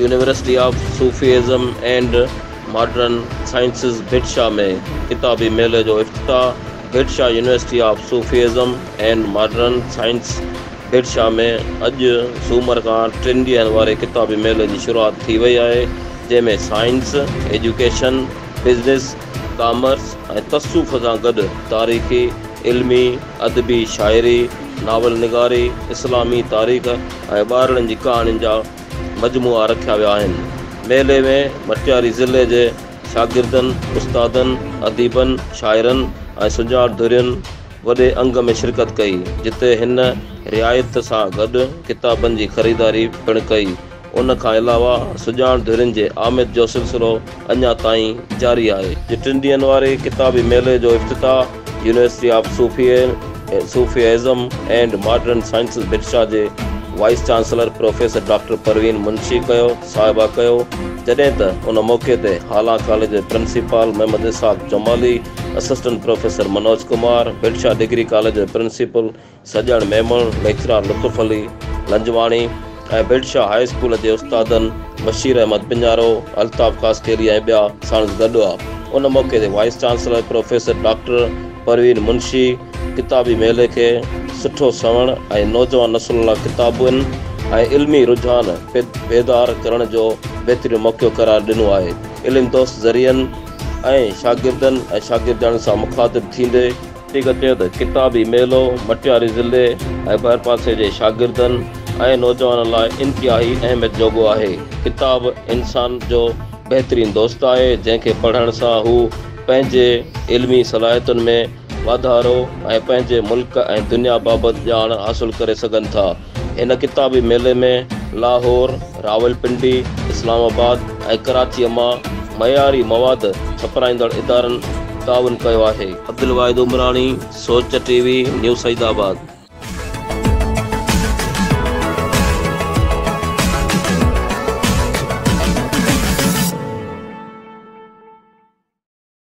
University of Sufism and modern sciences Bhitshah में किताबी मेले जो इफ्तिताह Bhitshah university of Sufism and modern science Bhitshah में अॼु सूमर खां 3 ॾींहनि वारे किताबी मेले जी शुरूआति थी वई आहे, जंहिंमें साइंस, एजुकेशन, बिज़नेस, कॉमर्स ऐं तसुफ़ सां गॾु तारीख़ी, इल्मी, अदबी, शाइरी, नावल निगारी, इस्लामी तारीख़ ऐं ॿारनि जी कहाणियुनि जा मजमूआ रखिया विया आहिनि। मेले में मटियारी ज़िले जे शागिर्दनि, उस्तादनि, अदीबनि, शाइरनि ऐं सुञाण धुरियुनि वॾे अंग में शिरकत कई, जिते हिन रिआयत सां गॾु किताबनि जी ख़रीदारी पिणु कई। उन खां अलावा सुञाण धुरियुनि जे आमद जो सिलसिलो अञा ताईं जारी आहे। 3 ॾींहनि वारे किताबी मेले जो इफ्तिताह university of Sufism and modern sciences Bhitshah जे vice chancellor professor doctor Parveen Munshi Sahiba कयो, जॾहिं त उन मौक़े ते हाला कॉलेज जे principal Mohammad Ishaq Jamali, assistant professor Manoj Kumar, Bhitshah degree college जे प्रिंसिपल सजण मेमण, लेक्चरर लुत्फ अली लंजवाणी ऐं भिटशाह हाई स्कूल जे उस्तादनि बशीर अहमद पिंजारो, अल्ताफ़ कास्केरी ऐं ॿिया साणस गॾु हुआ। उन मौक़े ते wise chancellor professor doctor Parveen Munshi किताबी मेले खे सुठो सवण ऐं नौजवान नस्ल लाइ किताबुनि ऐं इल्मी रुझान बेदार करण जो बहितरीनु मौक़ो करार ॾिनो आहे। इल्म दोस्त ज़रियनि ऐं शागिर्दनि ऐं शागिर्दनि सां मुखातिब थींदे चयो त किताबी मेलो मटियारी ज़िले ऐं ॿाहिरि पासे जे शागिर्दनि ऐं नौजवाननि लाइ इंतिहाई अहमियत जोॻो आहे। किताब इंसान जो बहितरीनु दोस्त आहे, जंहिंखे पढ़ण सां हू पंहिंजे इल्मी सलाहियतुनि में वाधारो ऐं पंहिंजे मुल्क ऐं दुनिया बाबति ॼाण हासिल करे सघनि था। हिन किताबी मेले में लाहौर, रावलपिंडी, इस्लामाबाद ऐं कराचीअ मां मयारी मवाद छपराईंदड़ इदारनि ताउन कयो आहे। अब्दुल वाहिद उमरानी, सोच टीवी, न्यूज़ सईदाबाद।